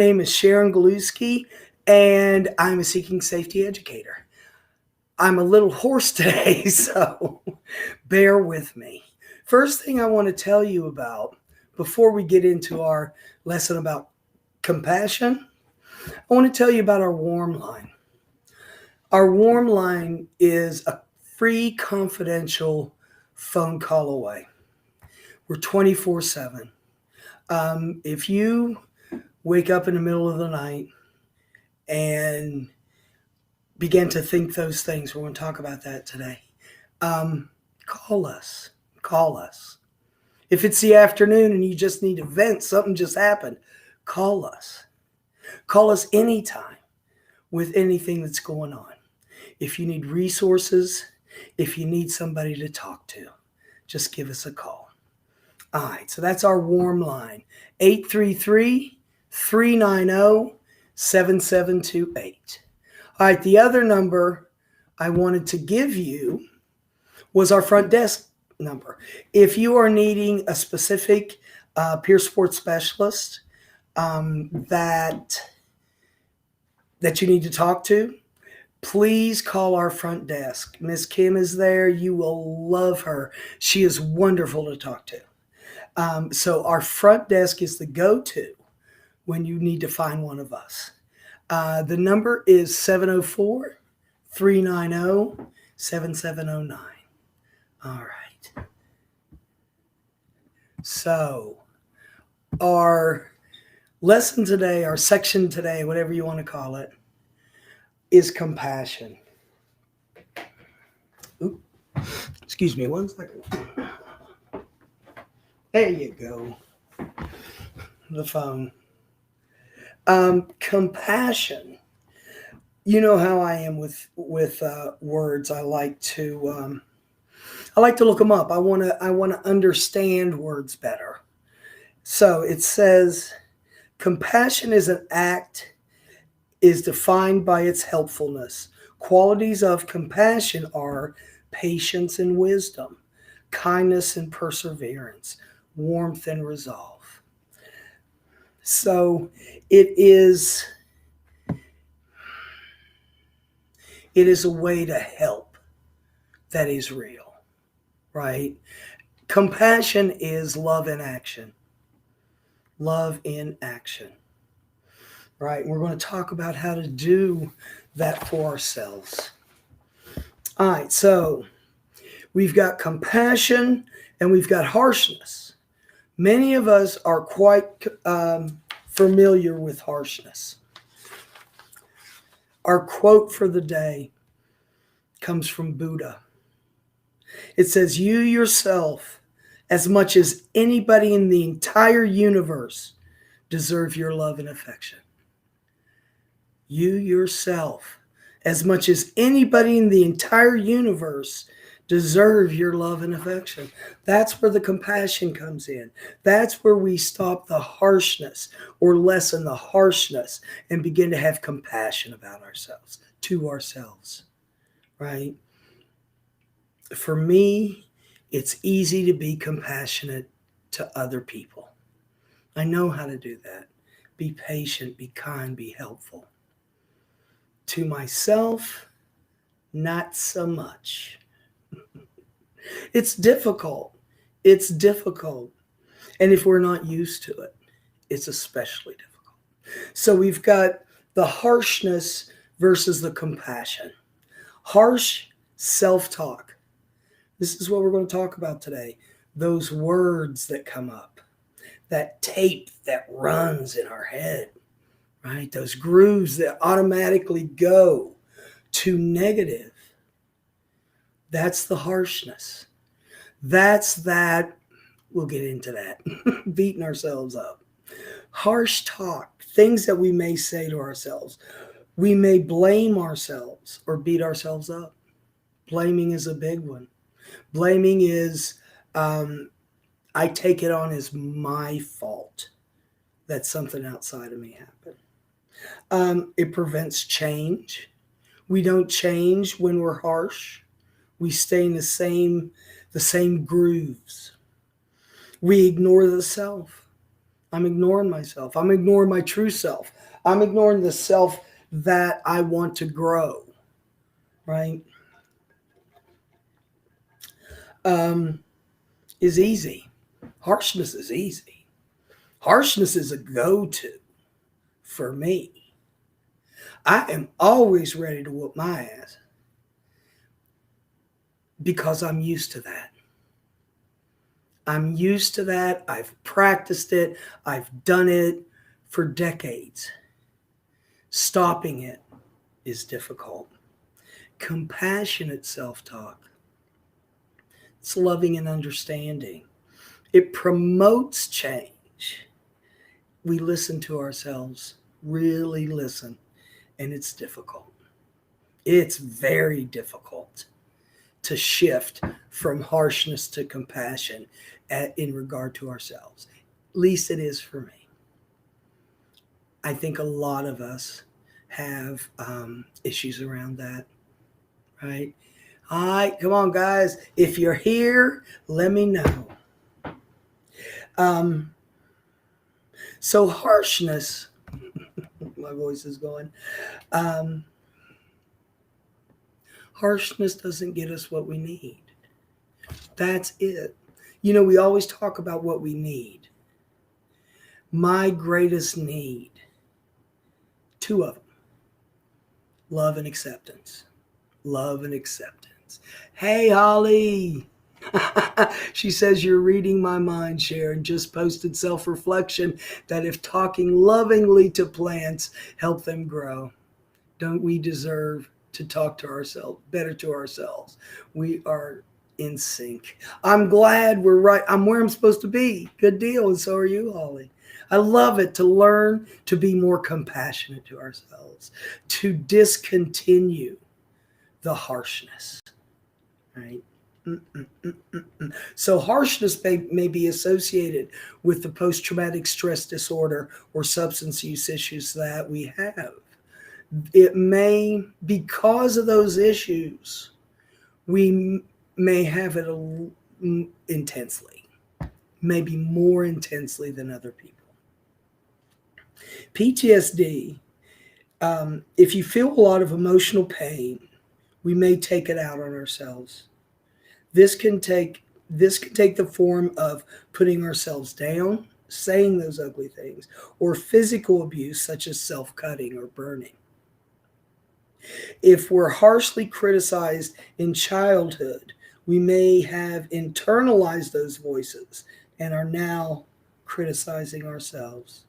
name is Sharon Galuski, and I'm a seeking safety educator. I'm a little hoarse today, so bear with me. First thing I want to tell you about before we get into our lesson about compassion, I want to tell you about our warm line. Our warm line is a free, confidential phone call away. We're 24/7. If you wake up in the middle of the night and begin to think those things, we're going to talk about that today. Call us. Call us. If it's the afternoon and you just need to vent, something just happened, call us. Call us anytime with anything that's going on. If you need resources, if you need somebody to talk to, just give us a call. All right, so that's our warm line, 833-390-7728. All right, the other number I wanted to give you was our front desk number. If you are needing a specific peer support specialist that you need to talk to, please call our front desk. Miss Kim is there. You will love her. She is wonderful to talk to. So our front desk is the go-to when you need to find one of us. The number is 704-390-7709. All right. So our lesson today, our section today, whatever you want to call it, is compassion. Oops. Excuse me 1 second. There you go. The phone. Compassion. You know how I am with words. I like to look them up. I want to understand words better. So it says, compassion is defined by its helpfulness. Qualities of compassion are patience and wisdom, kindness and perseverance, warmth and resolve. So it is a way to help that is real, right? Compassion is love in action. Love in action. Right? We're going to talk about how to do that for ourselves. All right, so we've got compassion and we've got harshness. Many of us are quite familiar with harshness. Our quote for the day comes from Buddha. It says, "You yourself, as much as anybody in the entire universe, deserve your love and affection." You yourself, as much as anybody in the entire universe, deserve your love and affection. That's where the compassion comes in. That's where we stop the harshness or lessen the harshness and begin to have compassion about ourselves, to ourselves, right? For me, it's easy to be compassionate to other people. I know how to do that. Be patient, be kind, be helpful. To myself, not so much. It's difficult. It's difficult. And if we're not used to it, it's especially difficult. So we've got the harshness versus the compassion. Harsh self-talk. This is what we're going to talk about today. Those words that come up, that tape that runs in our head, right? Those grooves that automatically go to negative. That's the harshness. That's that, we'll get into that, beating ourselves up. Harsh talk, things that we may say to ourselves. We may blame ourselves or beat ourselves up. Blaming is a big one. Blaming is, I take it on as my fault that something outside of me happened. It prevents change. We don't change when we're harsh. We stay in the same grooves. We ignore the self. I'm ignoring myself. I'm ignoring my true self. I'm ignoring the self that I want to grow, right? Um, is easy. Harshness is easy. Harshness is a go to for me. I am always ready to whoop my ass because I'm used to that. I'm used to that. I've practiced it. I've done it for decades. Stopping it is difficult. Compassionate self talk, it's loving and understanding. It promotes change. We listen to ourselves, really listen, and it's difficult. It's very difficult to shift from harshness to compassion in regard to ourselves. At least it is for me. I think a lot of us have issues around that, right? All right, come on, guys. If you're here, let me know. Um, so, harshness, my voice is going. Um, harshness doesn't get us what we need. That's it. You know, we always talk about what we need. My greatest need, two of them: love and acceptance. Love and acceptance. Hey, Holly. She says, you're reading my mind, Sharon. Just posted self reflection that if talking lovingly to plants help them grow, don't we deserve to talk to ourselves, better to ourselves? We are in sync. I'm glad we're right. I'm where I'm supposed to be. Good deal. And so are you, Holly. I love it to learn to be more compassionate to ourselves, to discontinue the harshness, right? So harshness may be associated with the post-traumatic stress disorder or substance use issues that we have. It may, because of those issues, we may have it intensely, maybe more intensely than other people. PTSD, if you feel a lot of emotional pain, we may take it out on ourselves. This can take the form of putting ourselves down, saying those ugly things, or physical abuse such as self-cutting or burning. If we're harshly criticized in childhood, we may have internalized those voices and are now criticizing ourselves.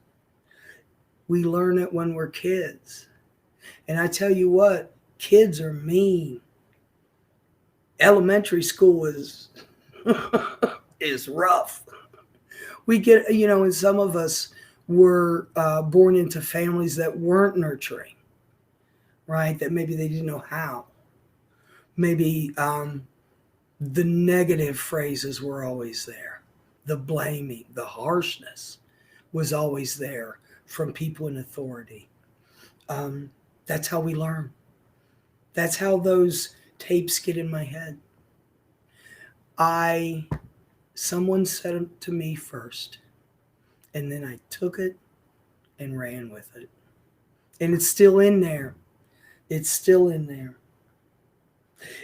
We learn it when we're kids. And I tell you what, kids are mean. Elementary school is is rough. We get, and some of us were born into families that weren't nurturing, right? That maybe they didn't know how. Maybe the negative phrases were always there. The blaming, the harshness was always there from people in authority. That's how we learn. That's how those tapes get in my head. Someone said it to me first, and then I took it and ran with it. And it's still in there. It's still in there.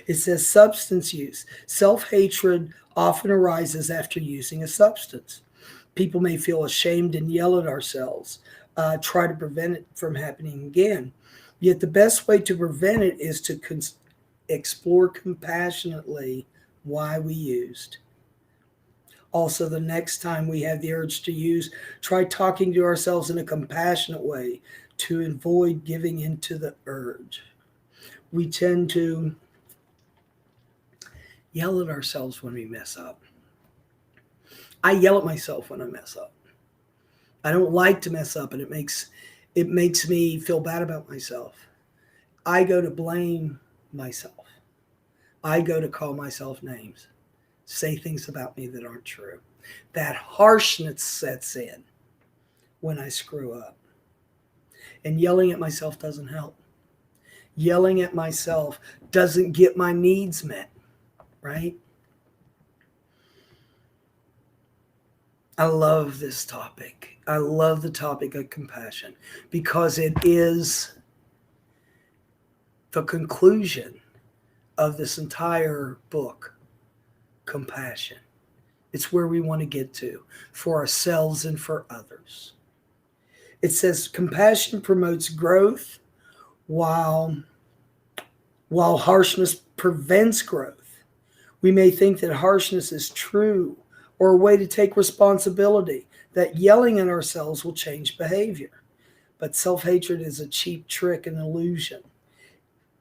It says substance use. Self-hatred often arises after using a substance. People may feel ashamed and yell at ourselves, try to prevent it from happening again. Yet the best way to prevent it is to explore compassionately why we used. Also, the next time we have the urge to use, try talking to ourselves in a compassionate way to avoid giving into the urge. We tend to yell at ourselves when we mess up. I yell at myself when I mess up. I don't like to mess up, and it makes me feel bad about myself. I go to blame myself. I go to call myself names, say things about me that aren't true. That harshness sets in when I screw up. And yelling at myself doesn't help. Yelling at myself doesn't get my needs met, right? I love this topic. I love the topic of compassion because it is the conclusion of this entire book, compassion. It's where we want to get to for ourselves and for others. It says compassion promotes growth while harshness prevents growth. We may think that harshness is true or a way to take responsibility, that yelling at ourselves will change behavior. But self-hatred is a cheap trick and illusion.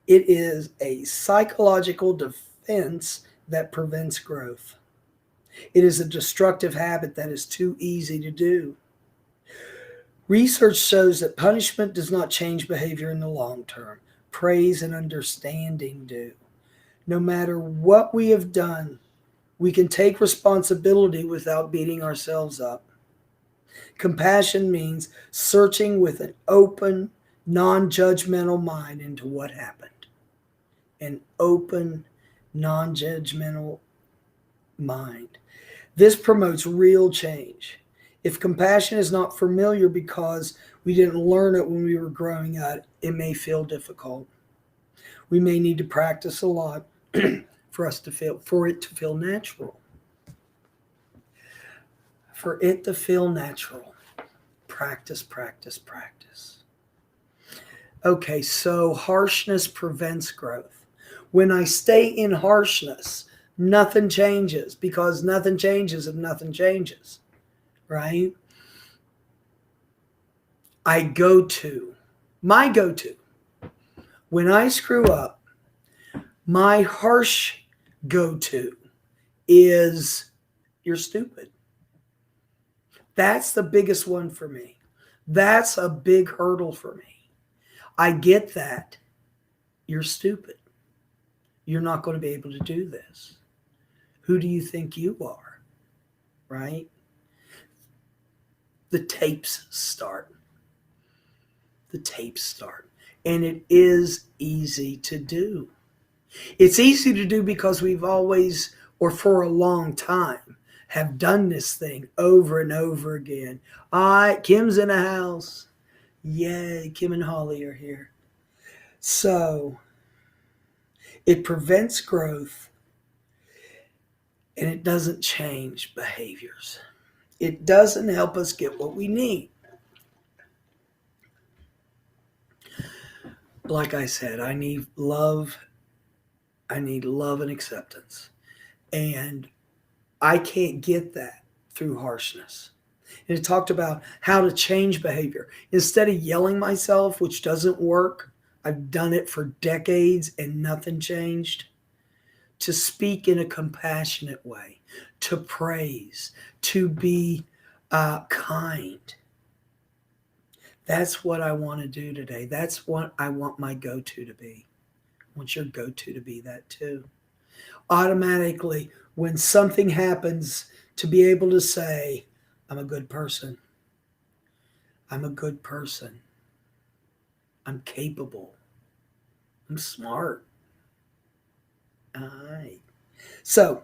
It is a psychological defense that prevents growth. It is a destructive habit that is too easy to do. Research shows that punishment does not change behavior in the long term. Praise and understanding do. No matter what we have done, we can take responsibility without beating ourselves up. Compassion means searching with an open, non-judgmental mind into what happened. An open, non-judgmental mind. This promotes real change. If compassion is not familiar because we didn't learn it when we were growing up, it may feel difficult. We may need to practice a lot for it to feel natural. For it to feel natural. Practice, practice, practice. Okay, so harshness prevents growth. When I stay in harshness, nothing changes because nothing changes if nothing changes, right? My go-to, when I screw up, my harsh go-to is, you're stupid. That's the biggest one for me. That's a big hurdle for me. I get that. You're stupid. You're not going to be able to do this. Who do you think you are? Right? The tapes start. The tapes start. And it is easy to do. It's easy to do because we've always, or for a long time, have done this thing over and over again. Kim's in the house. Yay, Kim and Holly are here. So, it prevents growth and it doesn't change behaviors. It doesn't help us get what we need. Like I said, I need love. I need love and acceptance. And I can't get that through harshness. And it talked about how to change behavior. Instead of yelling myself, which doesn't work, I've done it for decades and nothing changed, to speak in a compassionate way, to praise, to be kind. That's what I want to do today. That's what I want my go-to to be. I want your go-to to be that too. Automatically, when something happens, to be able to say, I'm a good person. I'm a good person. I'm capable. I'm smart. All right. So,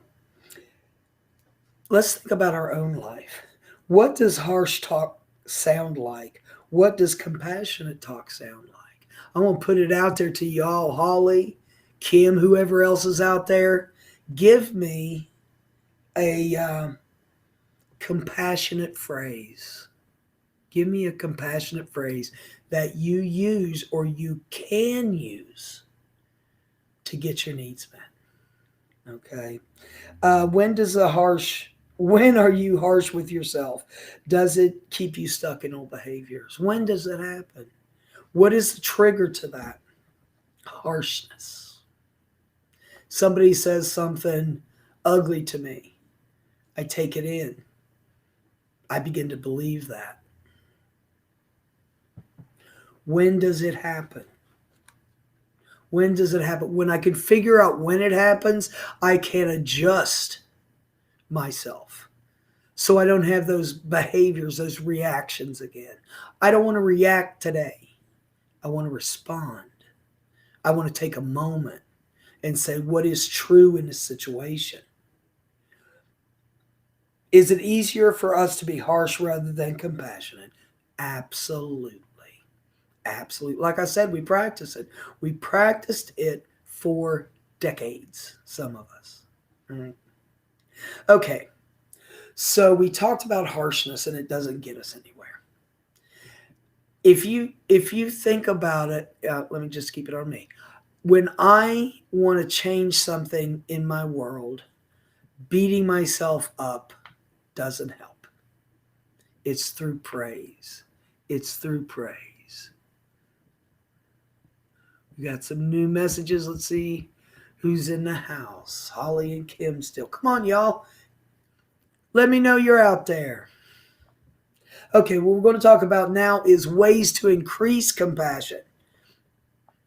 let's think about our own life. What does harsh talk sound like? What does compassionate talk sound like? I want to put it out there to y'all, Holly, Kim, whoever else is out there. Give me a compassionate phrase. Give me a compassionate phrase that you use or you can use to get your needs met. Okay. When are you harsh with yourself? Does it keep you stuck in old behaviors? When does it happen? What is the trigger to that? Harshness. Somebody says something ugly to me. I take it in. I begin to believe that. When does it happen? When does it happen? When I can figure out when it happens, I can adjust myself so I don't have those behaviors, those reactions again. I don't want to react today. I want to respond. I want to take a moment and say what is true in this situation. Is it easier for us to be harsh rather than compassionate? Absolutely. Absolutely. Like I said, we practice it. We practiced it for decades, some of us. Right? Okay, so we talked about harshness and it doesn't get us anywhere. If you think about it, let me just keep it on me. When I want to change something in my world, beating myself up doesn't help. It's through praise. It's through praise. We got some new messages. Let's see who's in the house. Holly and Kim still. Come on, y'all. Let me know you're out there. Okay, what we're going to talk about now is ways to increase compassion.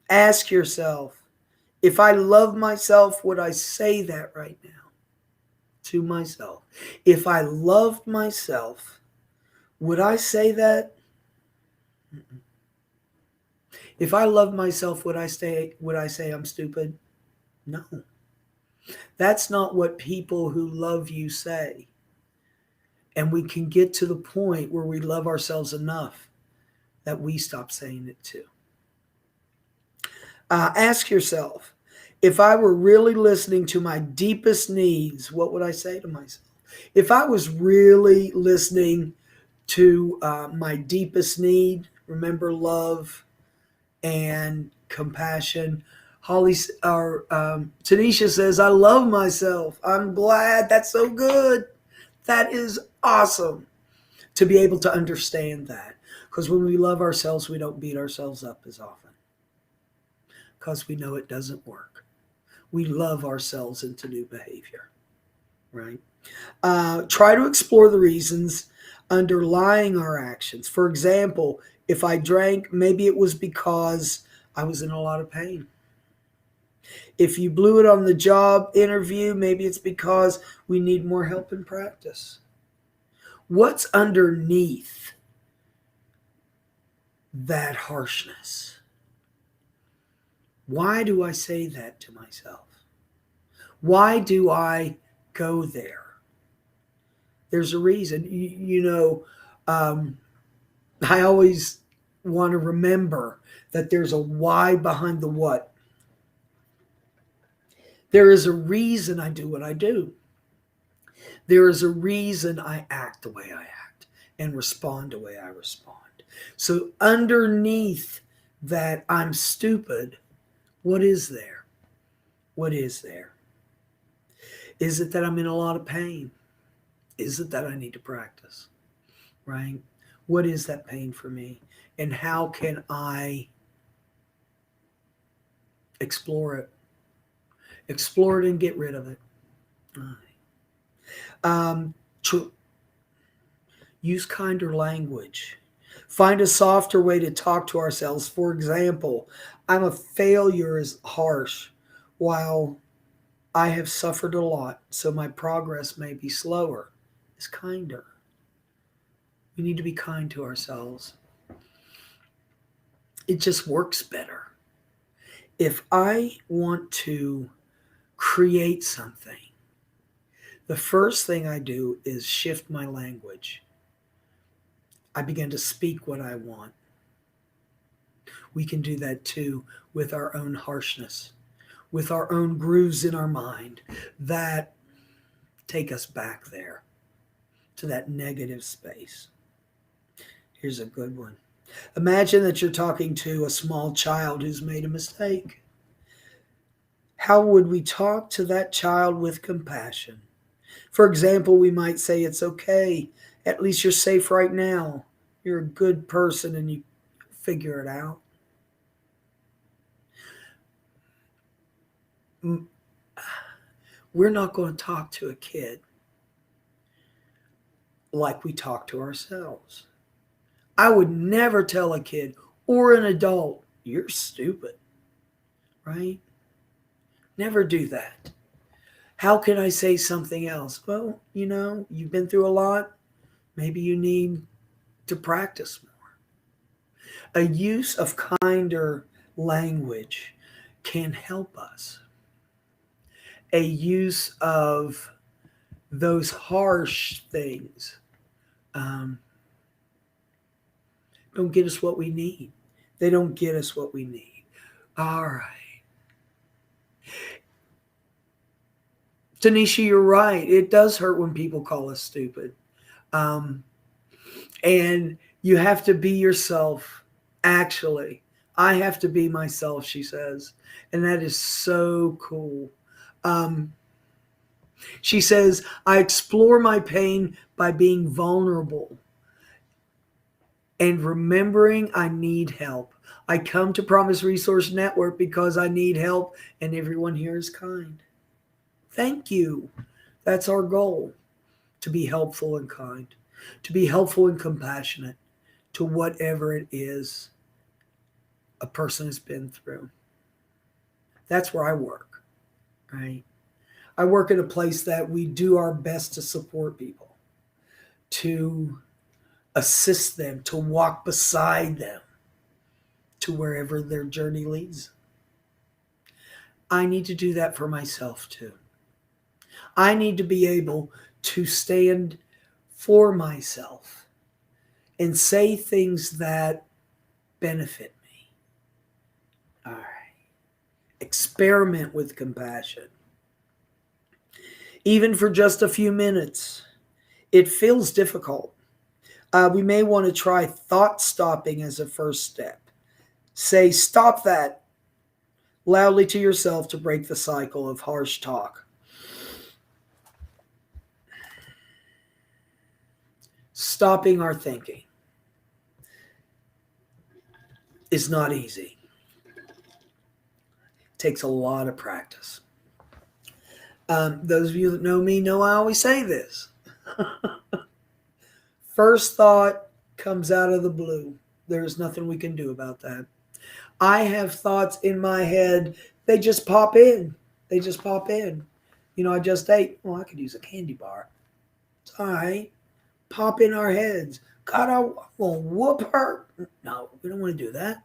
Ask yourself, if I love myself, would I say that right now to myself? If I loved myself, would I say that? If I love myself, would I say I'm stupid? No. That's not what people who love you say. And we can get to the point where we love ourselves enough that we stop saying it too. Ask yourself, if I were really listening to my deepest needs, what would I say to myself? If I was really listening to my deepest need, remember love and compassion. Tanisha says, I love myself. I'm glad. That's so good. That is awesome to be able to understand that. Because when we love ourselves, we don't beat ourselves up as often. Because we know it doesn't work. We love ourselves into new behavior, right? Try to explore the reasons underlying our actions. For example, if I drank, maybe it was because I was in a lot of pain. If you blew it on the job interview, maybe it's because we need more help in practice. What's underneath that harshness? Why do I say that to myself? Why do I go there? There's a reason. I always want to remember that there's a why behind the what. There is a reason I do what I do. There is a reason I act the way I act and respond the way I respond. So underneath that I'm stupid, what is there? What is there? Is it that I'm in a lot of pain? Is it that I need to practice? Right? What is that pain for me? And how can I explore it? Explore it and get rid of it. Um, Use kinder language. Find a softer way to talk to ourselves. For example, I'm a failure is harsh, while I have suffered a lot, so my progress may be slower. Is kinder. We need to be kind to ourselves. It just works better. If I want to create something, the first thing I do is shift my language. I begin to speak what I want. We can do that too with our own harshness, with our own grooves in our mind that take us back there to that negative space. Here's a good one. Imagine that you're talking to a small child who's made a mistake. How would we talk to that child with compassion? For example, we might say, it's okay. At least you're safe right now. You're a good person and you figure it out. We're not going to talk to a kid like we talk to ourselves. I would never tell a kid or an adult, you're stupid, right? Never do that. How can I say something else? Well, you've been through a lot. Maybe you need to practice more. A use of kinder language can help us. A use of those harsh things um, don't get us what we need. They don't get us what we need. All right. Tanisha, you're right. It does hurt when people call us stupid. Um, and you have to be yourself, actually. I have to be myself, she says. And that is so cool. Um, she says, I explore my pain by being vulnerable and remembering I need help. I come to Promise Resource Network because I need help, and everyone here is kind. Thank you. That's our goal, to be helpful and kind, to be helpful and compassionate to whatever it is a person has been through. That's where I work, right? I work in a place that we do our best to support people, to assist them, to walk beside them to wherever their journey leads. I need to do that for myself too. I need to be able to stand for myself and say things that benefit me. All right. Experiment with compassion. Even for just a few minutes. It feels difficult. We may want to try thought stopping as a first step. Say, stop that loudly to yourself to break the cycle of harsh talk. Stopping our thinking is not easy. It takes a lot of practice. Those of you that know me know I always say this. First thought comes out of the blue. There's nothing we can do about that. I have thoughts in my head. They just pop in. They just pop in. I just ate. Well, I could use a candy bar. It's all right. Pop in our heads. God, I will whoop her. No, we don't want to do that.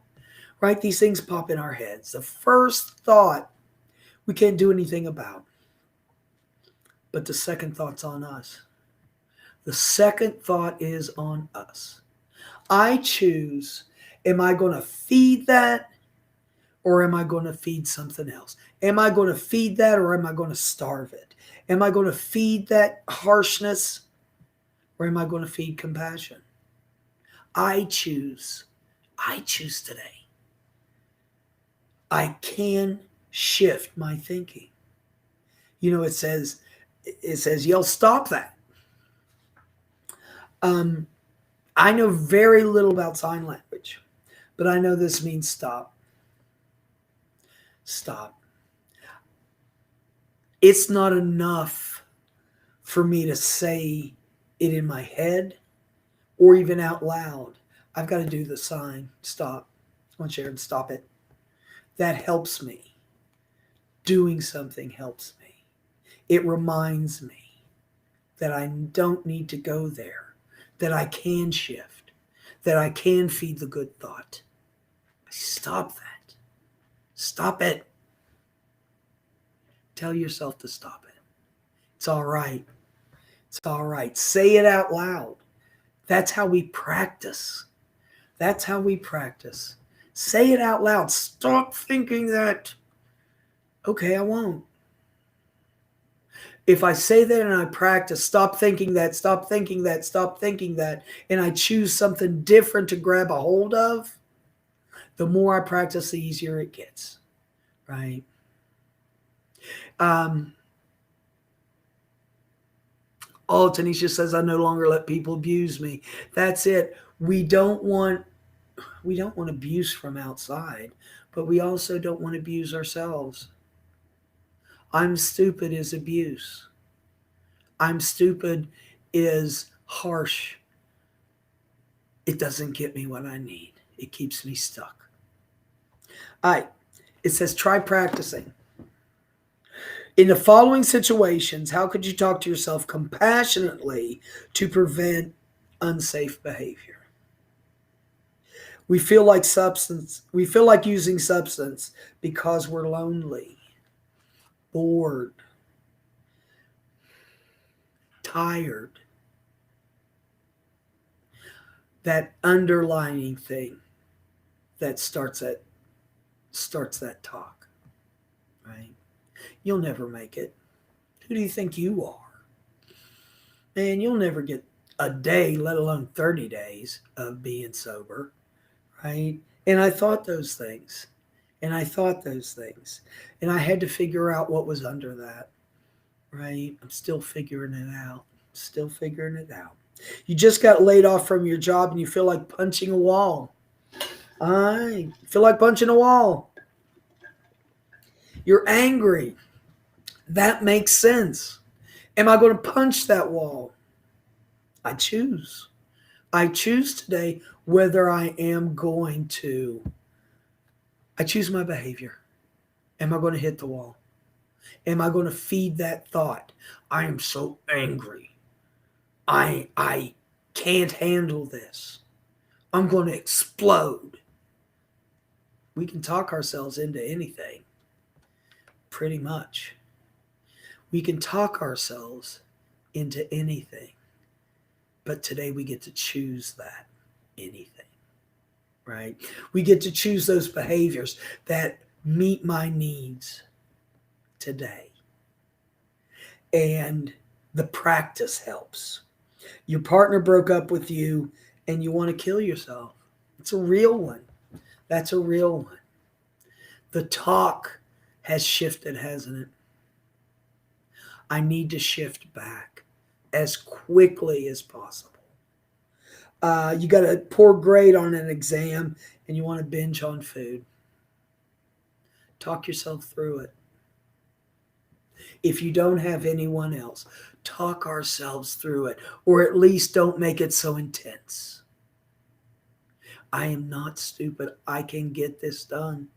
Right? These things pop in our heads. The first thought we can't do anything about. But the second thought's on us. The second thought is on us. I choose, am I going to feed that or am I going to feed something else? Am I going to feed that or am I going to starve it? Am I going to feed that harshness or am I going to feed compassion? I choose. I choose today. I can shift my thinking. It says, yell, stop that. I know very little about sign language, but I know this means stop. Stop. It's not enough for me to say it in my head or even out loud. I've got to do the sign, stop. I want Sharon, stop it. That helps me. Doing something helps me. It reminds me that I don't need to go there, that I can shift, that I can feed the good thought. Stop that. Stop it. Tell yourself to stop it. It's all right. It's all right. Say it out loud. That's how we practice. That's how we practice. Say it out loud. Stop thinking that. Okay, I won't. If I say that and I practice, stop thinking that, stop thinking that, stop thinking that, and I choose something different to grab a hold of, the more I practice, the easier it gets, right? Tanisha says, I no longer let people abuse me. That's it. We don't want abuse from outside, but we also don't want to abuse ourselves. I'm stupid is abuse. I'm stupid is harsh. It doesn't get me what I need. It keeps me stuck. All right. It says, try practicing. In the following situations, how could you talk to yourself compassionately to prevent unsafe behavior? We feel like using substance because we're lonely, bored, tired, that underlining thing that starts that talk, right? You'll never make it. Who do you think you are? Man, you'll never get a day, let alone 30 days of being sober, right? And I thought those things. And I thought those things. And I had to figure out what was under that, right? I'm still figuring it out. Still figuring it out. You just got laid off from your job and you feel like punching a wall. I feel like punching a wall. You're angry. That makes sense. Am I going to punch that wall? I choose. I choose today whether I am going to. I choose my behavior. Am I going to hit the wall? Am I going to feed that thought? I am so angry. I can't handle this. I'm going to explode. We can talk ourselves into anything. Pretty much. We can talk ourselves into anything. But today we get to choose that anything, right? We get to choose those behaviors that meet my needs today. And the practice helps. Your partner broke up with you and you want to kill yourself. It's a real one. That's a real one. The talk has shifted, hasn't it? I need to shift back as quickly as possible. You got a poor grade on an exam and you want to binge on food. Talk yourself through it. If you don't have anyone else, talk ourselves through it, or at least don't make it so intense. I am not stupid. I can get this done.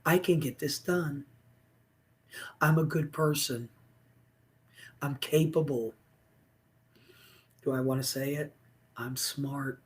I can get this done. I'm a good person. I'm capable. Do I want to say it? I'm smart.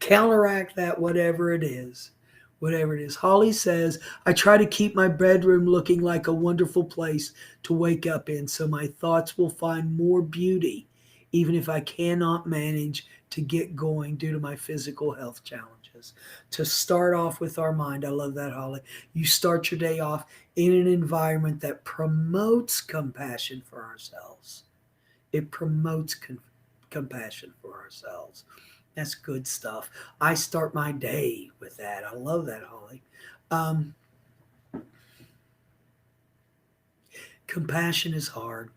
Counteract that, whatever it is. Whatever it is. Holly says, I try to keep my bedroom looking like a wonderful place to wake up in so my thoughts will find more beauty, even if I cannot manage to get going due to my physical health challenges. To start off with our mind, I love that, Holly. You start your day off in an environment that promotes compassion for ourselves. It promotes compassion for ourselves. That's good stuff. I start my day with that. I love that, Holly. Compassion is hard.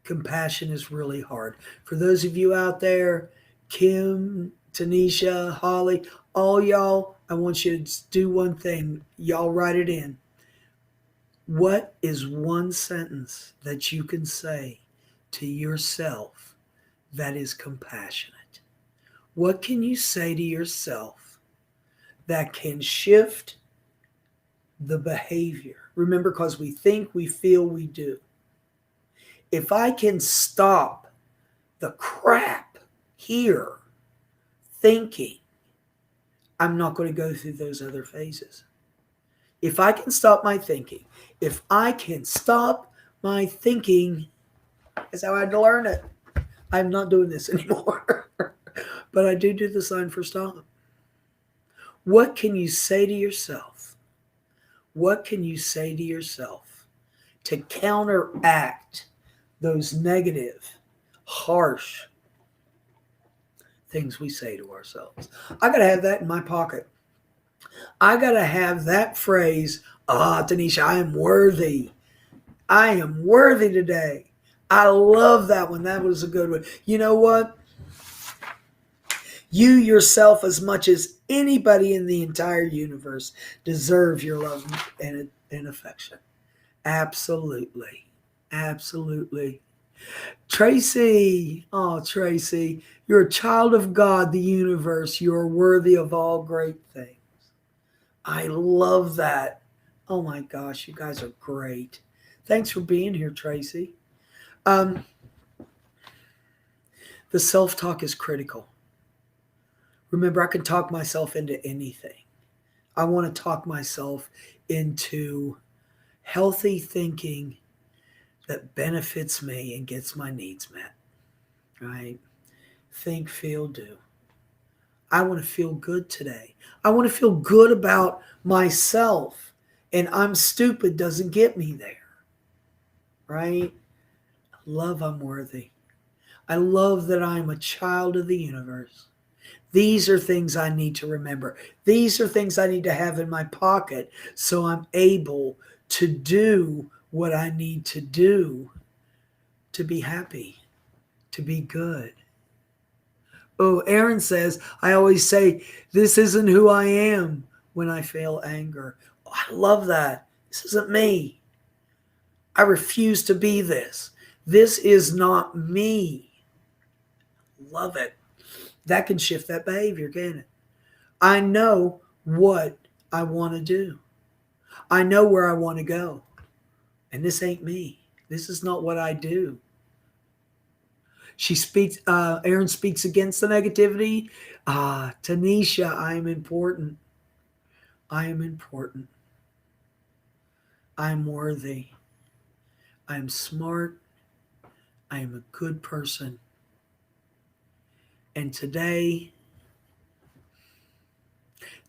Compassion is really hard. For those of you out there, Kim, Tanisha, Holly, all y'all, I want you to do one thing. Y'all write it in. What is one sentence that you can say to yourself that is compassionate? What can you say to yourself that can shift the behavior? Remember, because we think, we feel, we do. If I can stop the crap here thinking, I'm not going to go through those other phases. If I can stop my thinking, if I can stop my thinking, that's how I had to learn it. I'm not doing this anymore. But I do the sign for stop. What can you say to yourself? What can you say to yourself to counteract those negative, harsh things we say to ourselves? I got to have that in my pocket. I got to have that phrase, Tanisha, I am worthy. I am worthy today. I love that one. That was a good one. You know what? You yourself, as much as anybody in the entire universe, deserve your love and affection. Absolutely. Absolutely. Tracy, oh, Tracy, you're a child of God, the universe. You're worthy of all great things. I love that. Oh my gosh, you guys are great. Thanks for being here, Tracy. The self-talk is critical. Remember, I can talk myself into anything. I want to talk myself into healthy thinking, that benefits me and gets my needs met. Right? Think, feel, do. I want to feel good today. I want to feel good about myself. And I'm stupid doesn't get me there. Right? I love I'm worthy. I love that I'm a child of the universe. These are things I need to remember. These are things I need to have in my pocket so I'm able to do what I need to do to be happy, to be good. Oh, Aaron says, I always say, this isn't who I am when I feel anger. Oh, I love that. This isn't me. I refuse to be this. This is not me. Love it. That can shift that behavior, can it? I know what I want to do. I know where I want to go. And this ain't me. This is not what I do. Aaron speaks against the negativity. Tanisha, I am important. I am important. I am worthy. I am smart. I am a good person. And today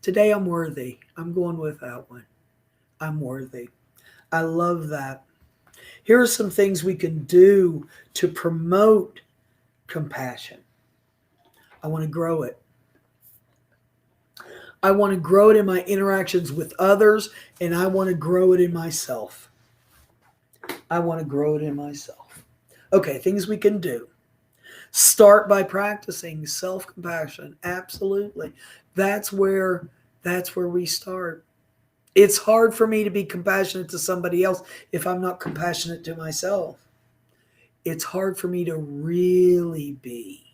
I'm worthy. I'm going with that one. I'm worthy. I love that. Here are some things we can do to promote compassion. I want to grow it. I want to grow it in my interactions with others, and I want to grow it in myself. I want to grow it in myself. Okay, things we can do. Start by practicing self-compassion. Absolutely. That's where we start. It's hard for me to be compassionate to somebody else if I'm not compassionate to myself. It's hard for me to really be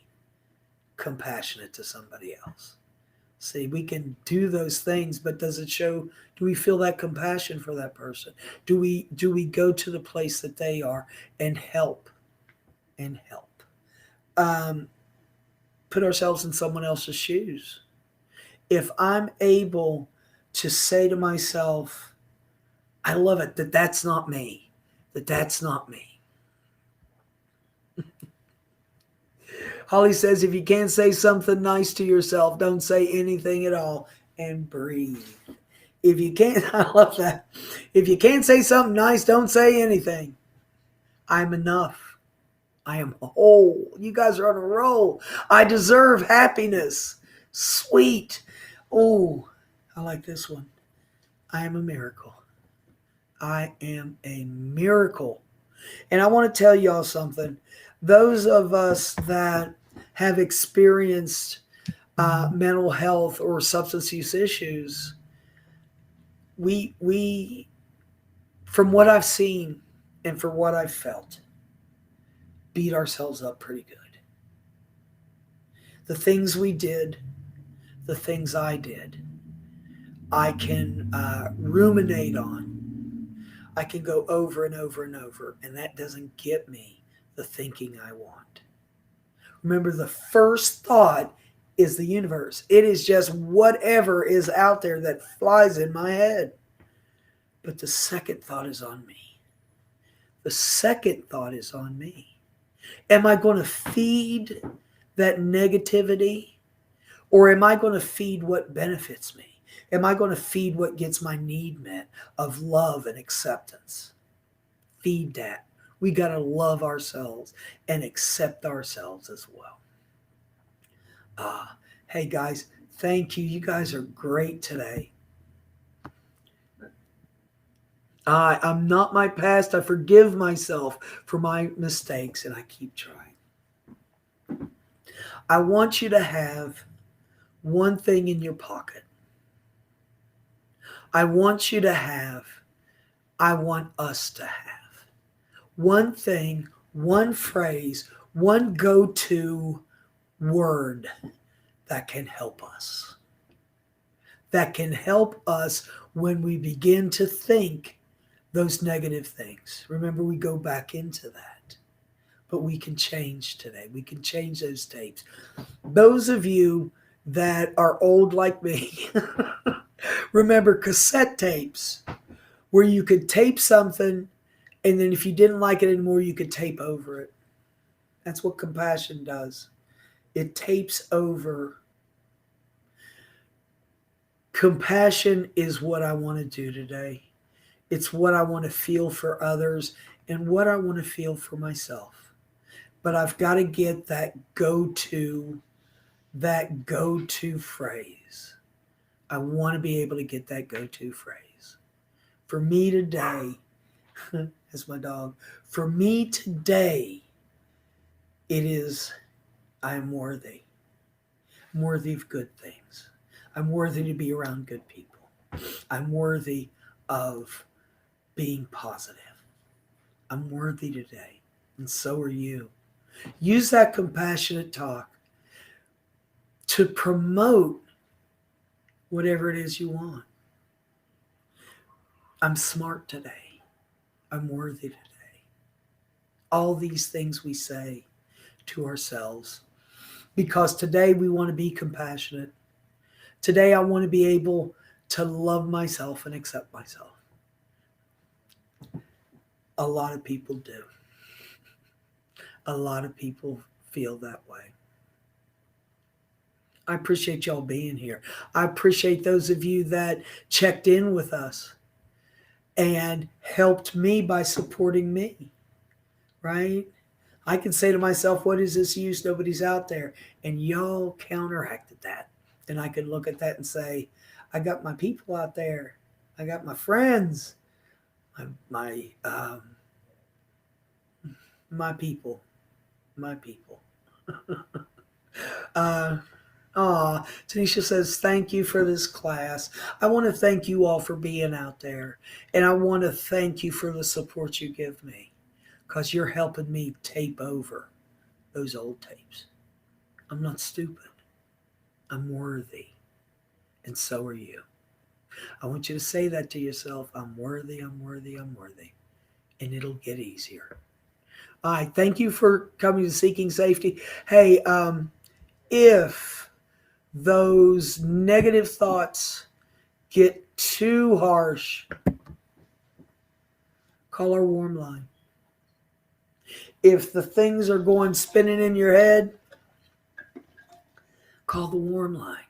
compassionate to somebody else. See, we can do those things, but does it show, do we feel that compassion for that person? Do we go to the place that they are and help? Put ourselves in someone else's shoes. If I'm able to say to myself, I love it, that's not me, that's not me. Holly says, if you can't say something nice to yourself, don't say anything at all and breathe. If you can't, I love that. If you can't say something nice, don't say anything. I'm enough. I am whole. You guys are on a roll. I deserve happiness. Sweet. Oh, I like this one. I am a miracle. I am a miracle. And I want to tell y'all something. Those of us that have experienced mental health or substance use issues, we from what I've seen and for what I've felt, beat ourselves up pretty good. The things we did, the things I did, I can ruminate on. I can go over and over and over, and that doesn't get me the thinking I want. Remember, the first thought is the universe. It is just whatever is out there that flies in my head. But the second thought is on me. The second thought is on me. Am I going to feed that negativity, or am I going to feed what benefits me? Am I going to feed what gets my need met of love and acceptance? Feed that. We got to love ourselves and accept ourselves as well. Hey guys, thank you. You guys are great today. I'm not my past. I forgive myself for my mistakes, and I keep trying. I want you to have one thing in your pocket. I want you to have, I want us to have one thing, one phrase, one go-to word that can help us. That can help us when we begin to think those negative things. Remember, we go back into that. But we can change today. We can change those tapes. Those of you that are old like me, remember cassette tapes where you could tape something And then if you didn't like it anymore, you could tape over it. That's what compassion does. It tapes over. Compassion is what I want to do today. It's what I want to feel for others and what I want to feel for myself. But I've got to get that go-to phrase. I want to be able to get that go-to phrase. For me today, as my dog, for me today, it is, I am worthy. I'm worthy of good things. I'm worthy to be around good people. I'm worthy of being positive. I'm worthy today, and so are you. Use that compassionate talk to promote whatever it is you want. I'm smart today. I'm worthy today. All these things we say to ourselves because today we want to be compassionate. Today I want to be able to love myself and accept myself. A lot of people do. A lot of people feel that way. I appreciate y'all being here. I appreciate those of you that checked in with us and helped me by supporting me, right? I can say to myself, what is this use? Nobody's out there. And y'all counteracted that. And I could look at that and say, I got my people out there. I got my friends, my people. Tanisha says, thank you for this class. I want to thank you all for being out there. And I want to thank you for the support you give me because you're helping me tape over those old tapes. I'm not stupid. I'm worthy. And so are you. I want you to say that to yourself. I'm worthy, I'm worthy, I'm worthy. And it'll get easier. All right. Thank you for coming to Seeking Safety. Hey, if those negative thoughts get too harsh, call our warm line. If the things are going spinning in your head, call the warm line.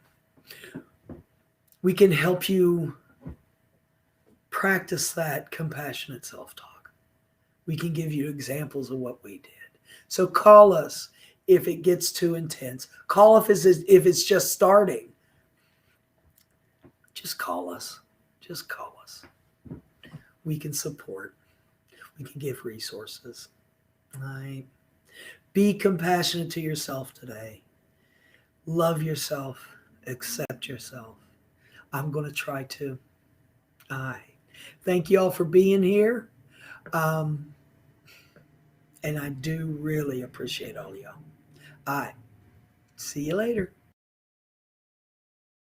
We can help you practice that compassionate self-talk. We can give you examples of what we did. So call us if it gets too intense. Call if it's just starting. Just call us. Just call us. We can support. We can give resources. All right. Be compassionate to yourself today. Love yourself. Accept yourself. I'm going to try to. All right. Thank you all for being here. And I do really appreciate all of y'all. All right. See you later.